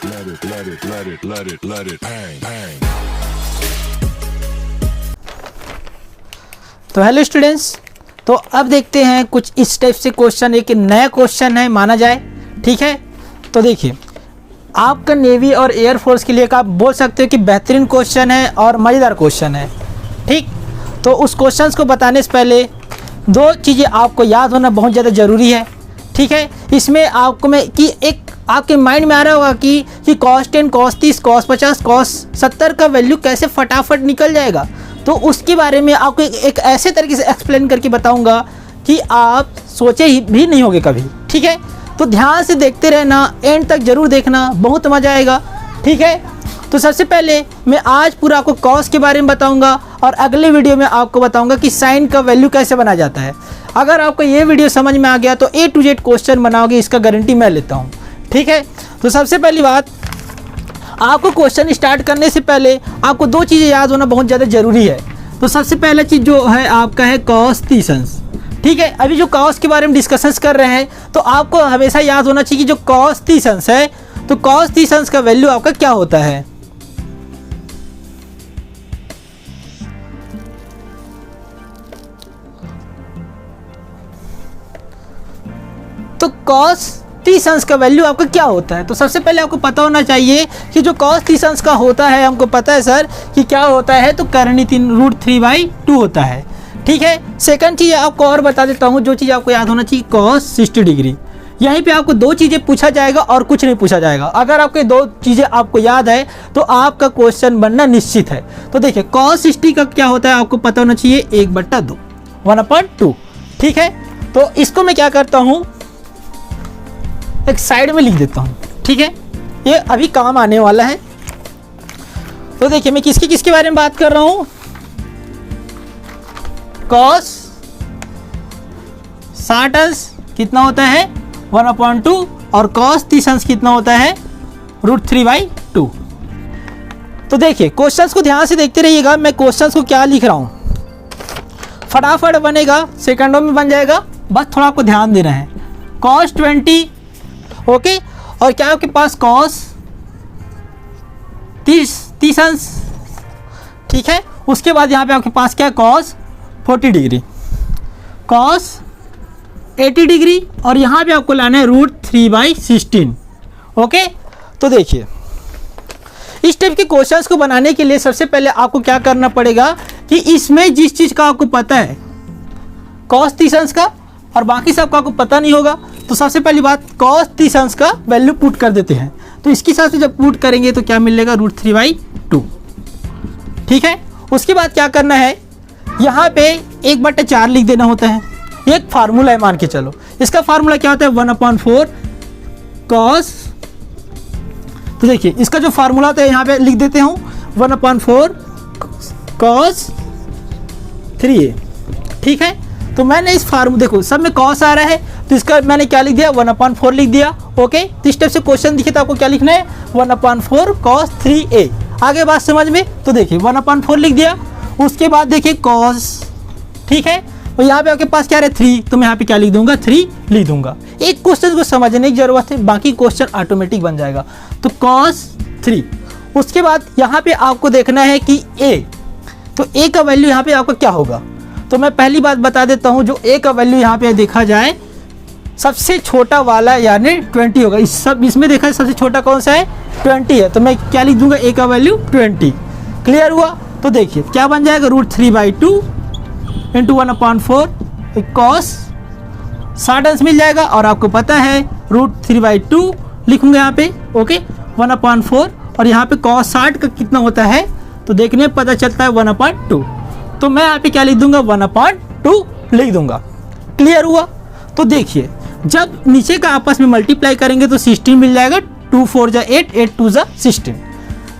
तो hello students, तो अब देखते हैं कुछ इस टाइप से क्वेश्चन। एक नया क्वेश्चन है माना जाए, ठीक है। तो देखिए, आपका नेवी और एयरफोर्स के लिए का आप बोल सकते हो कि बेहतरीन क्वेश्चन है और मज़ेदार क्वेश्चन है, ठीक। तो उस क्वेश्चन को बताने से पहले दो चीज़ें आपको याद होना बहुत ज़्यादा ज़रूरी है, ठीक है। इसमें आपको मैं कि एक आपके माइंड में आ रहा होगा कि cos 10, cos 30, cos 50, cos 70 का वैल्यू कैसे फटाफट निकल जाएगा। तो उसके बारे में आपको एक ऐसे तरीके से एक्सप्लेन करके बताऊंगा कि आप सोचे ही भी नहीं होगे कभी, ठीक है। तो ध्यान से देखते रहना, एंड तक ज़रूर देखना, बहुत मज़ा आएगा, ठीक है। तो सबसे पहले मैं आज पूरा आपको कॉस के बारे में बताऊंगा और अगले वीडियो में आपको बताऊंगा कि साइन का वैल्यू कैसे बना जाता है। अगर आपको ये वीडियो समझ में आ गया तो A to Z क्वेश्चन बनाओगे, इसका गारंटी मैं लेता हूँ, ठीक है। तो सबसे पहली बात, आपको क्वेश्चन स्टार्ट करने से पहले आपको दो चीज़ें याद होना बहुत ज़्यादा ज़रूरी है। तो सबसे पहला चीज़ जो है आपका है कॉस तीसंस, ठीक है। अभी जो कॉस के बारे में डिस्कशंस कर रहे हैं तो आपको हमेशा याद होना चाहिए कि जो कॉस तीसंस है, तो कॉस तीसंस का वैल्यू आपका क्या होता है। तो कॉस तीसंस का वैल्यू आपका क्या होता है। तो सबसे पहले आपको पता होना चाहिए कि जो कॉस तीसंस का होता है, हमको पता है सर कि क्या होता है, तो करनी 3√3/2 होता है, ठीक है। सेकंड चीज़ आपको और बता देता हूँ, जो चीज़ आपको याद होना चाहिए, कॉस 60 डिग्री। यहीं पे आपको दो चीज़ें पूछा जाएगा और कुछ नहीं पूछा जाएगा। अगर आपके दो चीज़ें आपको याद है तो आपका क्वेश्चन बनना निश्चित है। तो देखिए, कॉस 60 का क्या होता है आपको पता होना चाहिए, 1/2, 1/2, ठीक है। तो इसको मैं क्या करता हूँ, एक साइड में लिख देता हूँ, ठीक है। ये अभी काम आने वाला है। तो देखिए, मैं किसके बारे में बात कर रहा हूँ, कॉस 60 कितना होता है, 1/2, और कॉस 30 कितना होता है, √3/2। तो देखिए, क्वेश्चंस को ध्यान से देखते रहिएगा। मैं क्वेश्चंस को क्या लिख रहा हूँ, फटाफट बनेगा, सेकंडों में बन जाएगा, बस थोड़ा आपको ध्यान देना है। कॉस 20, ओके, और क्या आपके पास कॉस 30, ठीक है। उसके बाद यहाँ पे आपके पास क्या है, कॉस 40 डिग्री, कॉस 80 डिग्री, और यहाँ पे आपको लाना है √3/16, ओके। तो देखिए, इस टाइप के क्वेश्चंस को बनाने के लिए सबसे पहले आपको क्या करना पड़ेगा कि इसमें जिस चीज़ का आपको पता है, कॉस 30 का, और बाकी सब का आपको पता नहीं होगा, तो सबसे पहली बात, कॉस 30 का वैल्यू पुट कर देते हैं। तो इसके साथ जब पुट करेंगे तो क्या मिलेगा, √3/2, ठीक है। उसके बाद क्या करना है, यहाँ पे 1/4 लिख देना होता है। एक फार्मूला है, मान के चलो, इसका फार्मूला क्या होता है, 1/4 कॉस। तो देखिए, इसका जो फार्मूला होता है यहाँ पे लिख देते हूँ, 1/4 कॉस 3a, ठीक है। तो मैंने इस फार्मूला, देखो सब में कॉस आ रहा है, तो इसका मैंने क्या लिख दिया, 1/4 लिख दिया, ओके। तो इस टाइप से क्वेश्चन दिखे तो आपको क्या लिखना है, 1/4 कॉस 3a। आगे बात समझ में, तो देखिए 1/4 लिख दिया। उसके बाद देखिए कॉस, ठीक है, और यहाँ पे आपके पास क्या है, 3, तो मैं यहाँ पे क्या लिख दूंगा, 3 लिख दूंगा। एक क्वेश्चन को समझने की जरूरत है, बाकी क्वेश्चन ऑटोमेटिक बन जाएगा। तो कॉस 3, उसके बाद यहाँ पे आपको देखना है कि a, तो a का वैल्यू यहाँ पे आपका क्या होगा। तो मैं पहली बात बता देता हूँ, जो a का वैल्यू यहाँ पे देखा जाए, सबसे छोटा वाला यानी 20 होगा। इसमें देखा है सबसे छोटा कौन सा है, 20 है, तो मैं क्या लिख दूंगा, a का वैल्यू 20। क्लियर हुआ। तो देखिए क्या बन जाएगा, √3/2 इंटू 1/4 कॉस 60 मिल जाएगा, और आपको पता है √3/2 लिखूंगा यहाँ पे, ओके, 1/4, और यहाँ पे कॉस 60 का कितना होता है, तो देखने में पता चलता है 1/2। तो मैं यहाँ पे क्या लिख दूंगा, 1/2 लिख दूंगा। क्लियर हुआ। तो देखिए, जब नीचे का आपस में मल्टीप्लाई करेंगे तो 16 मिल जाएगा, 2 4 जा 8, 8 2 जा 16।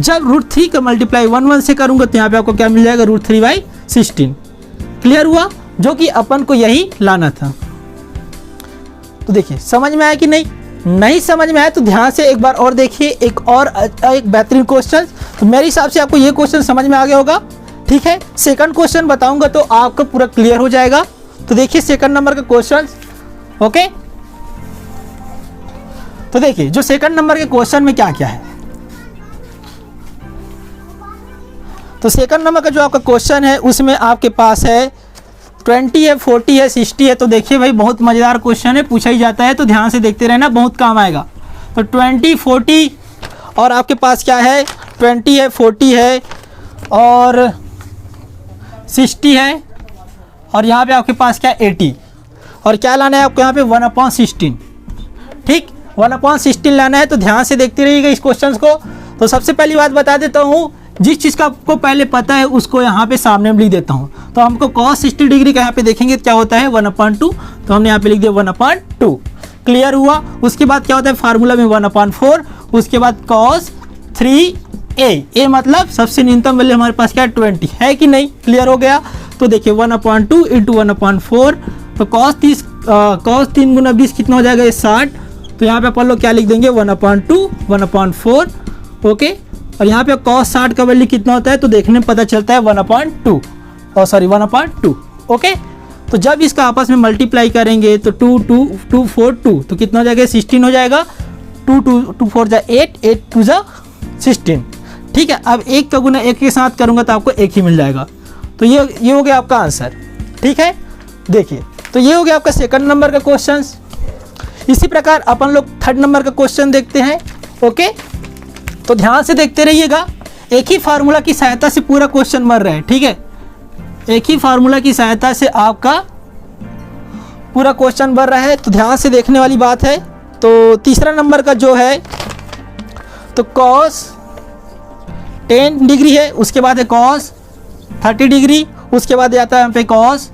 जब √3 का मल्टीप्लाई 1 से करूंगा तो यहाँ पे आपको क्या मिल जाएगा, √3/16। क्लियर हुआ, जो कि अपन को यही लाना था। तो देखिए, समझ में आया कि नहीं समझ में आया तो ध्यान से एक बार और देखिए, एक बेहतरीन क्वेश्चन। तो मेरे हिसाब से आपको ये क्वेश्चन समझ में आ गया होगा, ठीक है। सेकंड क्वेश्चन बताऊंगा तो आपका पूरा क्लियर हो जाएगा। तो देखिए सेकंड नंबर का क्वेश्चन, ओके। तो देखिए जो सेकंड नंबर के क्वेश्चन में क्या क्या है, तो सेकंड नंबर का जो आपका क्वेश्चन है उसमें आपके पास है 20 है, 40 है, 60 है। तो देखिए भाई बहुत मज़ेदार क्वेश्चन है, पूछा ही जाता है, तो ध्यान से देखते रहना, बहुत काम आएगा। तो 20, 40 और आपके पास क्या है, 20 है, 40 है और 60 है और यहाँ पे आपके पास क्या 80 और क्या लाना है आपको यहाँ पे 1/16। ठीक, 1/16 लाना है। तो ध्यान से देखते रहिएगा इस क्वेश्चन को। तो सबसे पहली बात बता देता हूँ, जिस चीज़ का आपको पहले पता है उसको यहाँ पे सामने में लिख देता हूँ। तो हमको cos 60 डिग्री का यहाँ पे देखेंगे क्या होता है 1/2, तो हमने यहाँ पे लिख दिया 1/2। क्लियर हुआ। उसके बाद क्या होता है फार्मूला में 1/4, उसके बाद cos 3a, मतलब सबसे न्यूनतम वैल्यू हमारे पास क्या है 20 है कि नहीं। क्लियर हो गया। तो देखिए 1/2 इंटू 1/4, तो cos 3 गुना 20 कितना हो जाएगा, 60। तो यहाँ पे अपन लोग क्या लिख देंगे 1/2 1/4। ओके, और यहाँ पे cos 60 का वैल्यू कितना होता है, तो देखने में पता चलता है 1/2 1/2। ओके, तो जब इसका आपस में मल्टीप्लाई करेंगे तो 2 2 2 4 2, तो कितना हो जाएगा 16 हो जाएगा। 2 2 2 4 जा 8, 8 2 जा 16। ठीक है, अब एक का गुना एक के साथ करूँगा तो आपको एक ही मिल जाएगा। तो ये हो गया आपका आंसर। ठीक है, देखिए तो ये हो गया आपका सेकंड नंबर का क्वेश्चन। इसी प्रकार अपन लोग थर्ड नंबर का क्वेश्चन देखते हैं। ओके, तो ध्यान से देखते रहिएगा, एक ही फार्मूला की सहायता से पूरा क्वेश्चन बन रहा है। ठीक है, एक ही फार्मूला की सहायता से आपका पूरा क्वेश्चन बन रहा है, तो ध्यान से देखने वाली बात है। तो तीसरा नंबर का जो है तो cos 10 डिग्री है, उसके बाद है cos 30 डिग्री, उसके बाद आता है यहाँ पे cos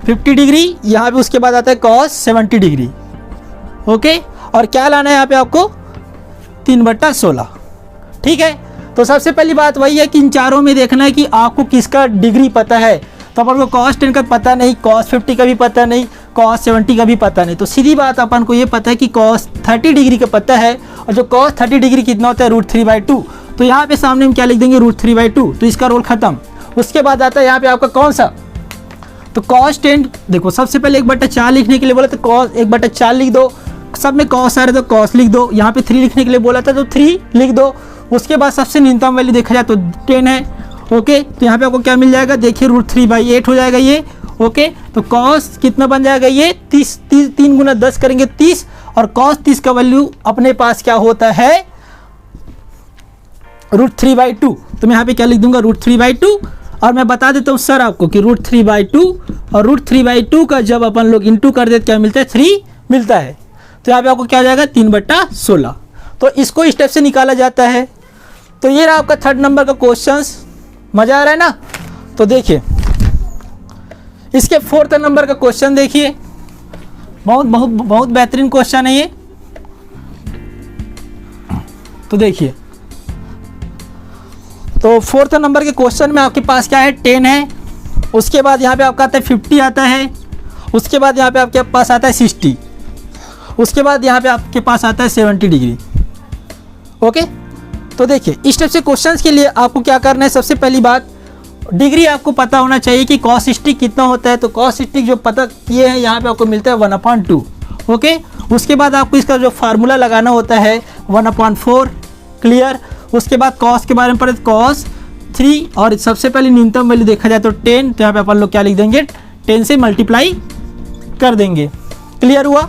50 डिग्री, यहाँ पे उसके बाद आता है cos 70 डिग्री। ओके, और क्या लाना है यहाँ पे आपको 3/16। ठीक है, तो सबसे पहली बात वही है कि इन चारों में देखना है कि आपको किसका डिग्री पता है। तो अपन को cos 10 का पता नहीं, cos 50 का भी पता नहीं, cos 70 का भी पता नहीं। तो सीधी बात अपन को ये पता है कि cos 30 डिग्री का पता है, और जो cos 30 डिग्री कितना होता है √3/2। तो यहाँ पे सामने हम क्या लिख देंगे √3/2, तो इसका रोल खत्म। उसके बाद आता है यहाँ पे आपका कौन सा, तो cos 10, देखो सबसे पहले 1/4 लिखने के लिए बोला तो cos 1/4 लिख दो, सब में cos आ रहा है तो cos लिख दो। यहाँ पे 3 लिखने के लिए बोला था तो 3 लिख दो। उसके बाद सबसे न्यूनतम वैल्यू देखा जाए तो 10 है। ओके, तो यहाँ पे आपको क्या मिल जाएगा, देखिए √3/8 हो जाएगा ये। ओके, तो cos कितना बन जाएगा ये 30, 3 गुना 10 करेंगे 30, और cos 30 का वैल्यू अपने पास क्या होता है √3/2। तो मैं यहाँ पे क्या लिख दूंगा √3/2, और मैं बता देता हूँ सर आपको कि √3/2 और √3/2 का जब अपन लोग इंटू कर देते क्या मिलता है 3 मिलता है। तो यहाँ पे आपको क्या हो जाएगा 3/16। तो इसको स्टेप से निकाला जाता है। तो ये रहा आपका थर्ड नंबर का क्वेश्चन। मज़ा आ रहा है ना। तो देखिए इसके फोर्थ नंबर का क्वेश्चन देखिए, बहुत बहुत बहुत बेहतरीन क्वेश्चन है ये। तो देखिए, तो फोर्थ नंबर के क्वेश्चन में आपके पास क्या है 10 है, उसके बाद यहाँ पे आपका आता है 50 आता है, उसके बाद यहाँ पे आपके पास आता है 60, उसके बाद यहाँ पे आपके पास आता है 70 डिग्री। ओके, तो देखिए इस टाइप से क्वेश्चंस के लिए आपको क्या करना है, सबसे पहली बात डिग्री आपको पता होना चाहिए कि cos 60 कितना होता है। तो cos 60 जो पता किए हैं यहाँ पे आपको मिलता है 1/2। ओके, उसके बाद आपको इसका जो फार्मूला लगाना होता है 1/4। क्लियर। उसके बाद cos के बारे में पढ़े cos 3, और सबसे पहले न्यूनतम वैल्यू देखा जाए तो 10, तो यहाँ पे अपन लोग क्या लिख देंगे 10 से मल्टीप्लाई कर देंगे। क्लियर हुआ।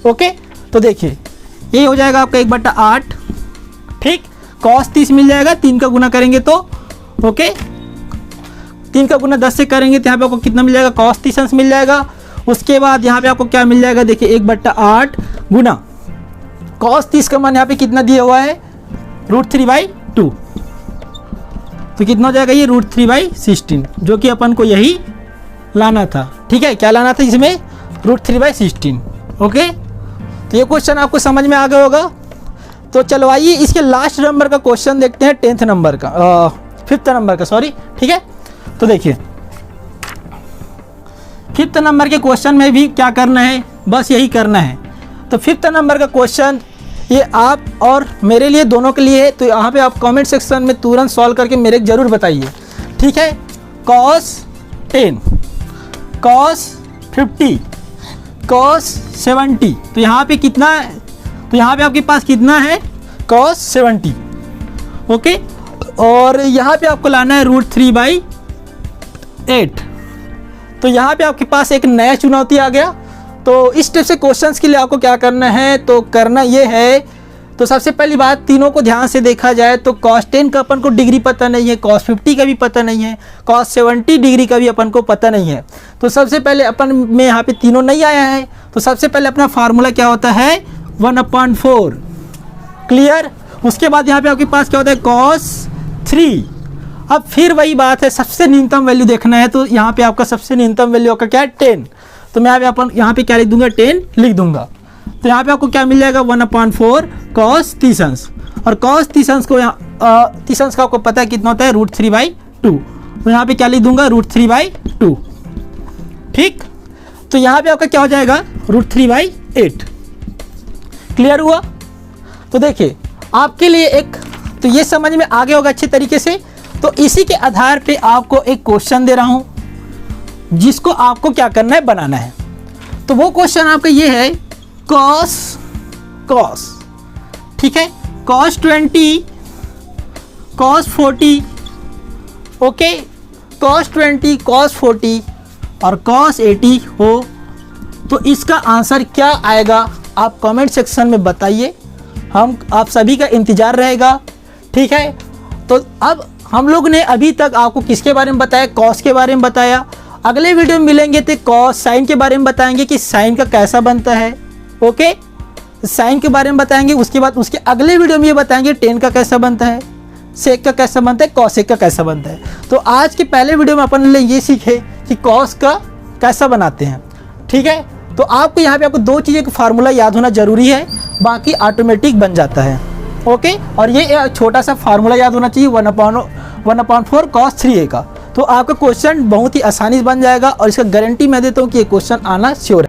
ओके, तो देखिए ये हो जाएगा आपका 1/8। ठीक, cos 30 मिल जाएगा, 3 का गुना करेंगे तो ओके 3 का गुना 10 से करेंगे तो यहाँ पे आपको कितना मिल जाएगा cos 30 मिल जाएगा। उसके बाद यहाँ पे आपको क्या मिल जाएगा, देखिए 1/8 गुना cos 30 का मान यहाँ पे कितना दिया हुआ है √3/2, तो कितना हो जाएगा ये √3/16, जो कि अपन को यही लाना था। ठीक है, क्या लाना था इसमें √3/16। ओके, तो ये क्वेश्चन आपको समझ में आ गया होगा। तो चलो आइए इसके लास्ट नंबर का क्वेश्चन देखते हैं, 10th नंबर का, 5th नंबर का, सॉरी। ठीक है, तो देखिए 5th नंबर के क्वेश्चन में भी क्या करना है, बस यही करना है। तो 5th नंबर का क्वेश्चन ये आप और मेरे लिए दोनों के लिए है। तो यहाँ पे आप कमेंट सेक्शन में तुरंत सॉल्व करके मेरे ज़रूर बताइए। ठीक है, cos 10, cos 50, cos 70, तो यहाँ पे कितना है, तो यहाँ पे आपके पास कितना है cos 70। ओके, और यहाँ पे आपको लाना है √3/8। तो यहाँ पे आपके पास एक नया चुनौती आ गया। तो इस टाइप से क्वेश्चंस के लिए आपको क्या करना है, तो करना ये है, तो सबसे पहली बात तीनों को ध्यान से देखा जाए तो cos 10 का अपन को डिग्री पता नहीं है, cos 50 का भी पता नहीं है, cos 70 डिग्री का भी अपन को पता नहीं है। तो सबसे पहले अपन में यहाँ पे तीनों नहीं आया है, तो सबसे पहले अपना फार्मूला क्या होता है 1/4। क्लियर। उसके बाद यहाँ पे आपके पास क्या होता है cos 3। अब फिर वही बात है, सबसे न्यूनतम वैल्यू देखना है, तो यहाँ पे आपका सबसे न्यूनतम वैल्यू का क्या है 10। तो मैं यहाँ पे क्या लिख दूंगा 10 लिख दूंगा। तो यहाँ पे आपको क्या मिल जाएगा 1/4 cos 30 और cos 30 को यहाँ 30 का आपको पता है कितना होता है √3/2। तो यहाँ पे क्या लिख दूंगा √3/2। ठीक। तो यहाँ पे आपका क्या हो जाएगा √3/8। क्लियर हुआ। तो देखिए आपके लिए एक, तो ये समझ में आ गया होगा अच्छे तरीके से। तो इसी के आधार पे आपको एक क्वेश्चन दे रहा हूँ जिसको आपको क्या करना है, बनाना है। तो वो क्वेश्चन आपका ये है cos, ठीक है, cos 20, cos 40, okay, cos 20, cos 40 और cos 80 हो, तो इसका आंसर क्या आएगा आप कमेंट सेक्शन में बताइए। हम आप सभी का इंतज़ार रहेगा। ठीक है। तो अब हम लोग ने अभी तक आपको किसके बारे में बताया, cos के बारे में बताया। अगले वीडियो में मिलेंगे तो cos साइन के बारे में बताएंगे कि साइन का कैसा बनता है। ओके, साइन के बारे में बताएंगे। उसके बाद उसके अगले वीडियो में ये बताएंगे tan का कैसा बनता है, sec का कैसा बनता है, cos का कैसा बनता है। तो आज के पहले वीडियो में अपन ने ये सीखे कि cos का कैसा बनाते हैं। ठीक है। तो आपको यहाँ पे आपको दो चीज़ें का फार्मूला याद होना जरूरी है, बाकी ऑटोमेटिक बन जाता है। ओके। और ये छोटा सा फार्मूला याद होना चाहिए 1/4 cos 3a का। तो आपका क्वेश्चन बहुत ही आसानी से बन जाएगा और इसका गारंटी मैं देता हूँ कि ये क्वेश्चन आना श्योर है।